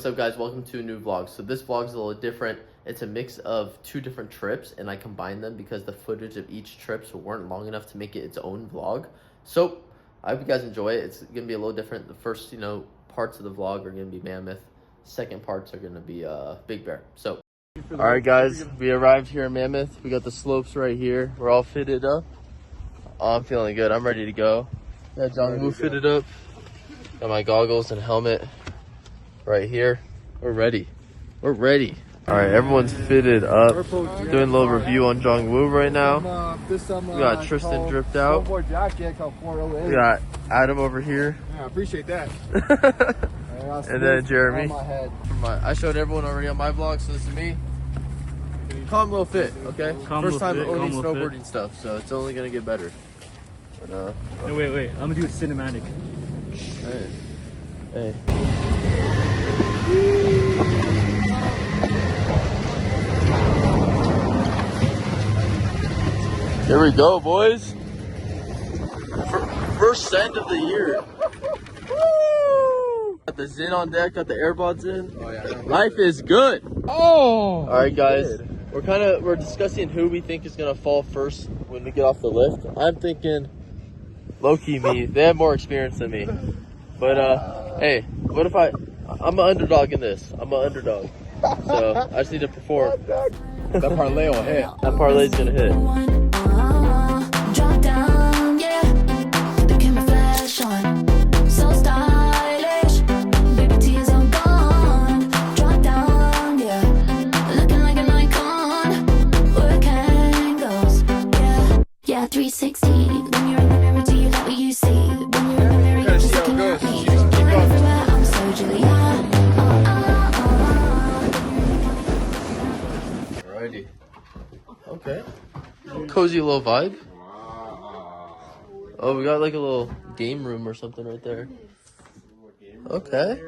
what's up guys, welcome to a new vlog. So this vlog is a little different. It's a mix of two different trips and I combined them because the footage of each trip weren't long enough to make it its own vlog. So I hope you guys enjoy it. It's gonna be a little different. The first, parts of the vlog are gonna be Mammoth. Second parts are gonna be Big Bear. So all right guys, we arrived here in Mammoth. We got the slopes right here. We're all fitted up. Oh, I'm feeling good. I'm ready to go. Got Jongwoo fitted up. Got my goggles and helmet right here. We're ready. We're ready. All right, everyone's fitted up. Doing a little review on Jongwoo right now. We got Tristan dripped out. We got Adam over here. Yeah, I appreciate that. And then Jeremy. I showed everyone already on my vlog, so this is me. Calm little fit, okay? First time owning snowboarding stuff, so it's only gonna get better. But, Hey, wait. I'm gonna do a cinematic. Hey. Here we go, boys. First send of the year. Woo! Got the Zin on deck, got the AirPods in. Oh, yeah. Life is good. Oh! All right, guys. We're discussing who we think is gonna fall first when we get off the lift. I'm thinking low-key me. They have more experience than me. But hey, what if I'm an underdog in this. I'm an underdog. So I just need to perform. That parlay will hit. That parlay's gonna hit. Drop down, yeah. The camera flash on. So stylish. Baby tears are gone. Drop down, yeah. Looking like an icon. Work angles, yeah. Yeah, 360. When you're in the mirror, do you like what you see? When you're in the mirror, you're just looking at me. Everywhere, I'm so Julia. Alrighty. Okay. Cozy little vibe. Oh, we got like a little game room or something right there. Okay.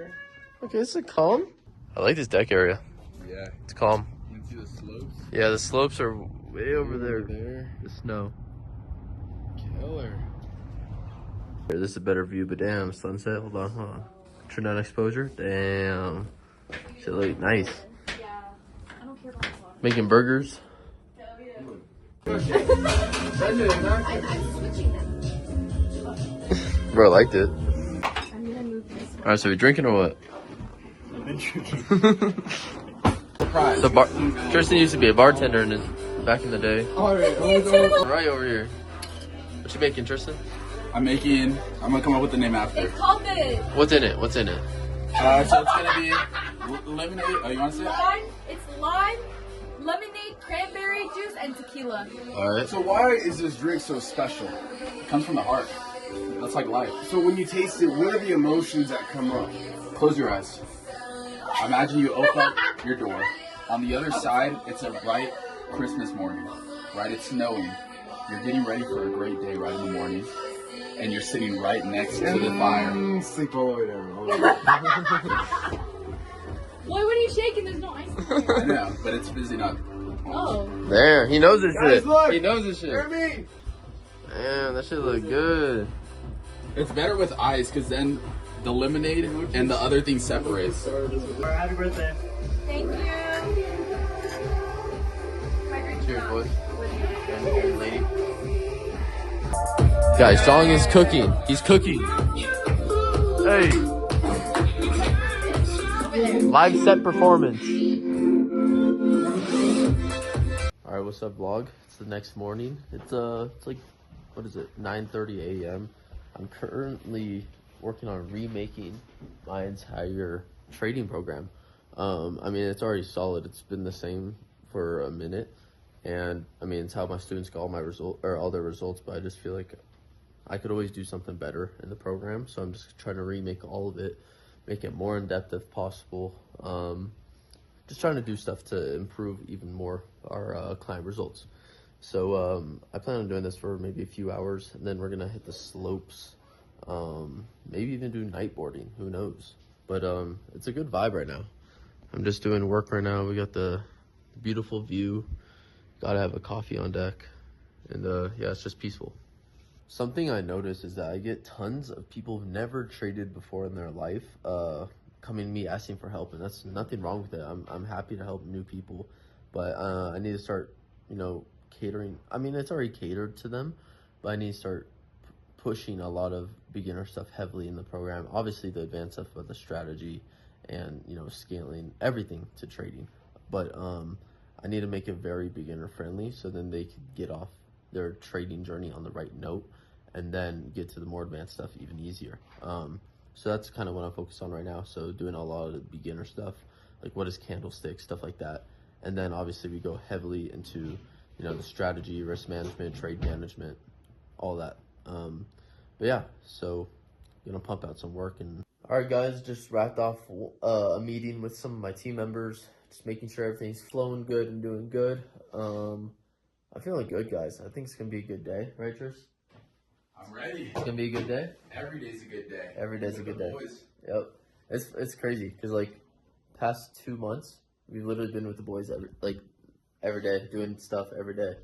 Okay, it's a calm. I like this deck area. Yeah. It's calm. You can see the slopes? Yeah, the slopes are way over there. The snow. Killer. Here, this is a better view, but damn, sunset. Hold on. Turn on exposure. Damn. Shit look nice. Making burgers. Bro, I liked it. Alright, so we drinking or what? I've been drinking. Tristan used to be a bartender back in the day. Right over here. What you making, Tristan? I'm gonna come up with the name after. It's called the What's in it? So it's gonna be lemonade. Oh, you wanna say it? it's lime, lemonade, cranberry juice, and tequila. Alright. So why is this drink so special? It comes from the heart. That's like life. So when you taste it, what are the emotions that come up? Close your eyes. Imagine you open up your door. On the other side, it's a bright Christmas morning. Right? It's snowing. You're getting ready for a great day right in the morning. And you're sitting right next to the fire. Sleep all the way down. Boy, what are you shaking? There's no ice cream. I know, but it's fizzing up. Oh. There, he knows this shit. Look, He knows this shit. hear me? Damn, that shit look good. It's better with ice because then the lemonade and the other thing separates. Happy birthday. Thank you. Cheers, boys. And lady. Guys, Jong is cooking. He's cooking. Hey. Live set performance. Alright, what's up, vlog? It's the next morning. It's like, what is it, 9:30 a.m. I'm currently working on remaking my entire trading program. I mean, it's already solid. It's been the same for a minute. And I mean, it's how my students got all their results, but I just feel like I could always do something better in the program. So I'm just trying to remake all of it, make it more in-depth if possible. Just trying to do stuff to improve even more our client results. So I plan on doing this for maybe a few hours, and then we're gonna hit the slopes, maybe even do nightboarding, who knows. But it's a good vibe right now. I'm just doing work right now. We got the beautiful view. Gotta have a coffee on deck, and yeah, it's just peaceful. Something I noticed is that I get tons of people who've never traded before in their life coming to me asking for help, and that's nothing wrong with it. I'm happy to help new people, but I need to start, catering. I mean, it's already catered to them, but I need to start pushing a lot of beginner stuff heavily in the program. Obviously, the advanced stuff of the strategy and scaling everything to trading, but I need to make it very beginner friendly, so then they can get off their trading journey on the right note, and then get to the more advanced stuff even easier. So that's kind of what I'm focused on right now. So doing a lot of the beginner stuff, like what is candlestick, stuff like that. And then obviously we go heavily into, the strategy, risk management, trade management, all that. But yeah, so gonna pump out some work. And all right, guys, just wrapped off a meeting with some of my team members, just making sure everything's flowing good and doing good. I'm feeling good, guys. I think it's gonna be a good day, right, Tris? I'm ready. It's gonna be a good day. Every day's a good day. Every day's a good day. Boys. Yep. It's crazy because like past 2 months we've literally been with the boys every day, doing stuff every day,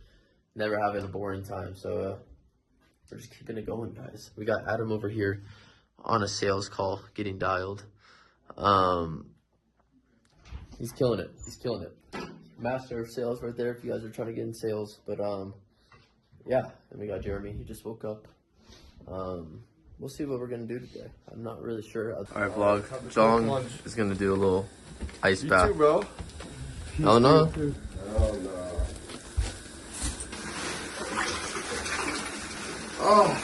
never having a boring time. So we're just keeping it going, guys. We got Adam over here on a sales call getting dialed. He's killing it. He's killing it. Master of sales right there if you guys are trying to get in sales. But yeah, and we got Jeremy. He just woke up. We'll see what we're gonna do today. I'm not really sure. All right, vlog. Jong is gonna do a little ice bath. You too, bro. Oh no. Oh no. Oh.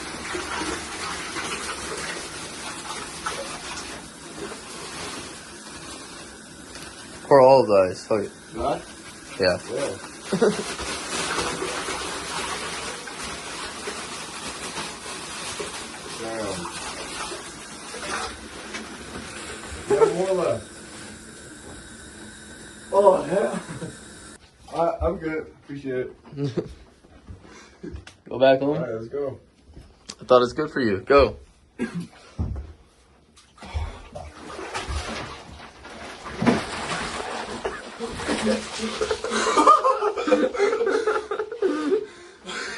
For all of those. Oh, What? yeah. Yeah. Damn. Yeah, more left. Oh, yeah. I'm good. Appreciate it. Go back home. All right, let's go. I thought it's good for you. Go.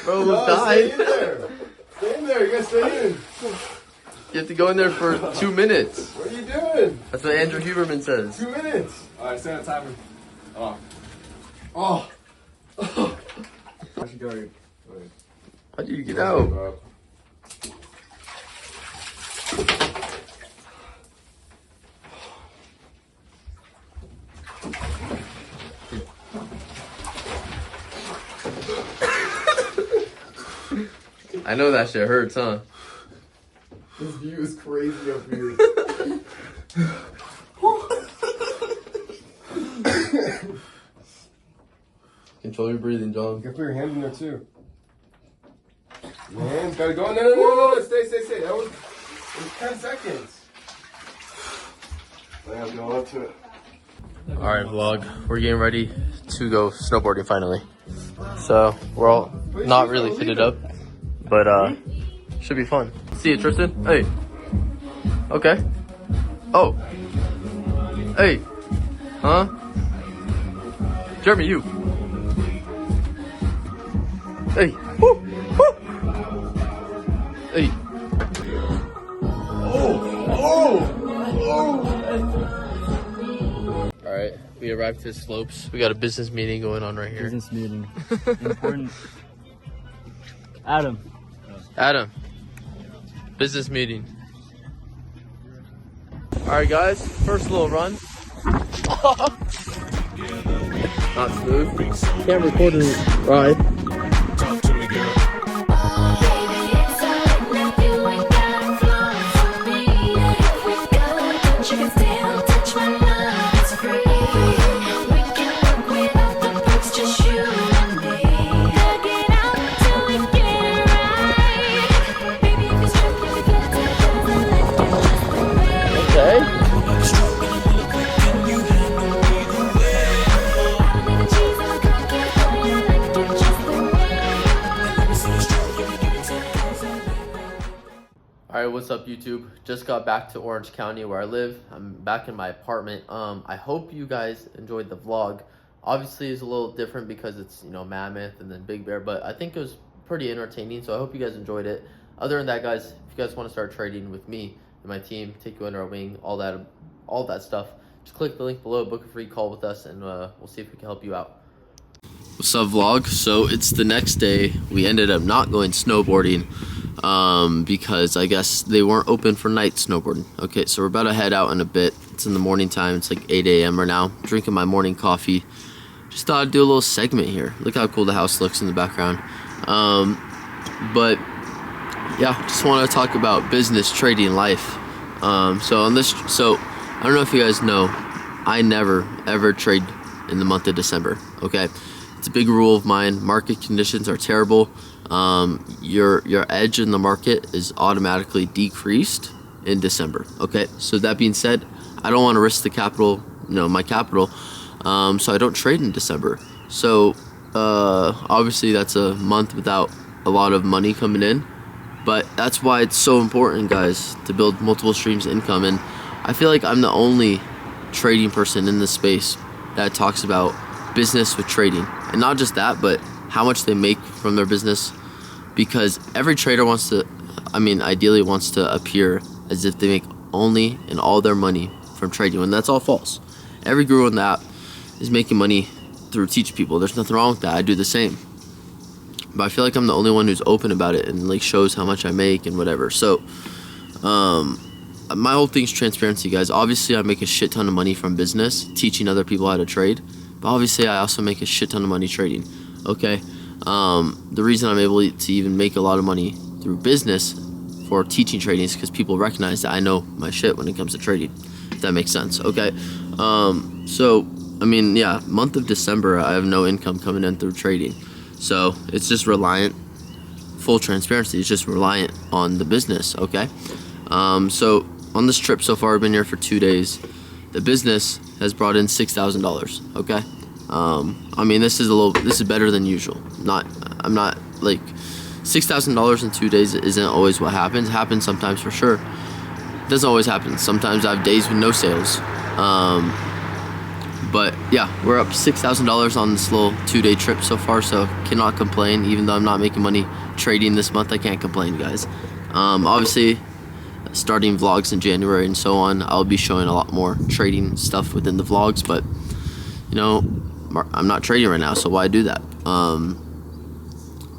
Bro, almost died. Stay in there. Stay in there. You gotta stay in. You have to go in there for 2 minutes. What are you doing? That's what Andrew Huberman says. 2 minutes. All right, set a timer. Oh. Oh. I should go. Okay. How do you get out? I know that shit hurts, huh? This view is crazy up here. Control your breathing, John. You can put your hand in there too. Your hands gotta go. No. Stay. That was 10 seconds. I gotta go up to it. Alright, vlog. We're getting ready to go snowboarding finally. So, we're all not really fitted up, but should be fun. See you, Tristan. Hey. Okay. Oh. Hey. Huh? Jeremy, you. Hey. Woo. Woo. Hey. Alright, we arrived to the slopes. We got a business meeting going on right here. Business meeting. Important. Adam. Adam. Business meeting. Alright guys, first little run. Not smooth. Can't record the ride. Alright, what's up YouTube? Just got back to Orange County where I live. I'm back in my apartment. I hope you guys enjoyed the vlog. Obviously it's a little different because it's, Mammoth and then Big Bear, but I think it was pretty entertaining, so I hope you guys enjoyed it. Other than that, guys, if you guys want to start trading with me and my team, take you under our wing, all all that stuff, just click the link below, book a free call with us, and we'll see if we can help you out. What's up, vlog? So it's the next day. We ended up not going snowboarding because I guess they weren't open for night snowboarding. Okay, so we're about to head out in a bit. It's in the morning time. It's like 8 a.m. right now. Drinking my morning coffee. Just thought I'd do a little segment here. Look how cool the house looks in the background. But yeah, just want to talk about business, trading, life. So I don't know if you guys know, I never ever trade in the month of December. Okay, it's a big rule of mine. Market conditions are terrible. Your edge in the market is automatically decreased in December. Okay, so that being said, I don't want to risk the capital, my capital. So I don't trade in December. So obviously that's a month without a lot of money coming in, but that's why it's so important, guys, to build multiple streams of income. And I feel like I'm the only trading person in this space that talks about business with trading, and not just that, but how much they make from their business, because every trader ideally wants to appear as if they make only and all their money from trading, when that's all false. Every guru on the app is making money through teaching people. There's nothing wrong with that. I do the same. But I feel like I'm the only one who's open about it and like shows how much I make and whatever. So my whole thing's transparency, guys. Obviously I make a shit ton of money from business, teaching other people how to trade. But obviously I also make a shit ton of money trading. Okay. The reason I'm able to even make a lot of money through business for teaching trading is because people recognize that I know my shit when it comes to trading. If that makes sense. Okay. Month of December, I have no income coming in through trading. So it's just reliant, full transparency, it's just reliant on the business, okay? So on this trip so far, I've been here for 2 days. The business has brought in $6,000, okay? This is better than usual. I'm not like, $6,000 in 2 days isn't always what happens. It happens sometimes for sure. It doesn't always happen. Sometimes I have days with no sales. But yeah, we're up $6,000 on this little 2-day trip so far, so cannot complain. Even though I'm not making money trading this month, I can't complain, guys. Obviously, starting vlogs in January and so on, I'll be showing a lot more trading stuff within the vlogs, but I'm not trading right now, so why do that?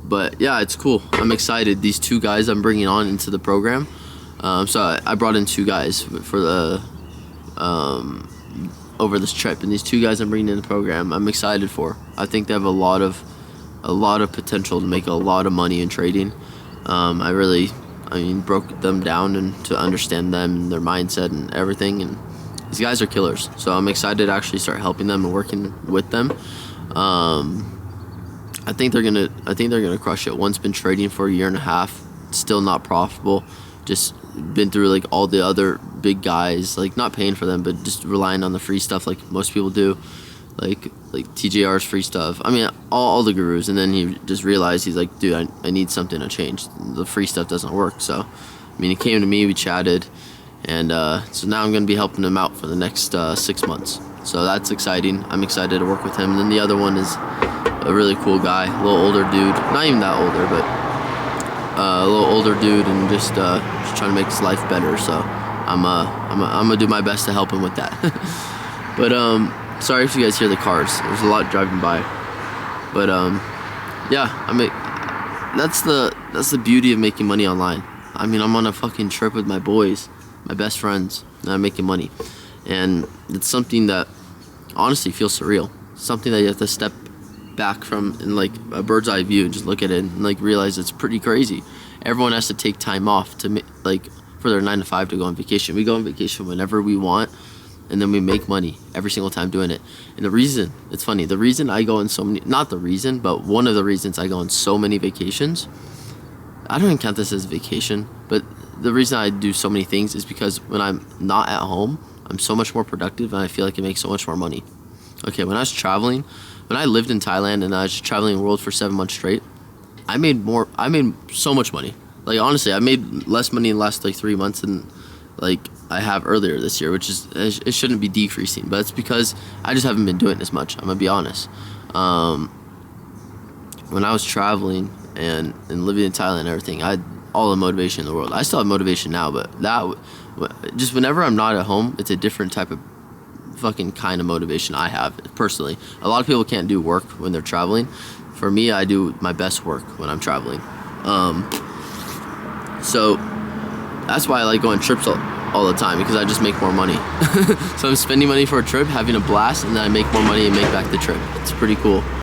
But yeah, it's cool. I'm excited. These 2 guys I'm bringing on into the program. So I brought in 2 guys for the over this trip, and these 2 guys I'm bringing in the program, I'm excited for. I think they have a lot of potential to make a lot of money in trading. I broke them down and to understand them and their mindset and everything, and these guys are killers. So I'm excited to actually start helping them and working with them. I think they're gonna crush it. One's been trading for a year and a half, still not profitable, just been through like all the other big guys, like not paying for them, but just relying on the free stuff like most people do, like TJR's free stuff. All the gurus. And then he just realized, he's like, dude, I need something to change. The free stuff doesn't work. So he came to me, we chatted, and so now I'm gonna be helping him out for the next 6 months. So that's exciting. I'm excited to work with him. And then the other one is a really cool guy, a little older dude, not even that older, but a little older dude, and just trying to make his life better. So I'm gonna do my best to help him with that. But sorry if you guys hear the cars. There's a lot driving by. But that's the beauty of making money online. I'm on a fucking trip with my boys, my best friends, and I'm making money. And it's something that honestly feels surreal. Something that you have to step back from in like a bird's eye view and just look at it and like realize it's pretty crazy. Everyone has to take time off to for their 9 to 5 to go on vacation. We go on vacation whenever we want, and then we make money every single time doing it. And it's funny, the reason I go on so many, not the reason, but one of the reasons I go on so many vacations, I don't even count this as a vacation, but the reason I do so many things is because when I'm not at home, I'm so much more productive, and I feel like I make so much more money. Okay, when I was traveling, when I lived in Thailand and I was traveling the world for 7 months straight, I made so much money. Like, honestly, I made less money in the last 3 months than I have earlier this year, which is, it shouldn't be decreasing, but it's because I just haven't been doing it as much. I'm gonna be honest. When I was traveling and living in Thailand and everything, I had all the motivation in the world. I still have motivation now, but that just whenever I'm not at home, it's a different type of fucking kind of motivation I have personally. A lot of people can't do work when they're traveling. For me, I do my best work when I'm traveling. So that's why I like going trips all the time, because I just make more money. So I'm spending money for a trip, having a blast, and then I make more money and make back the trip. It's pretty cool.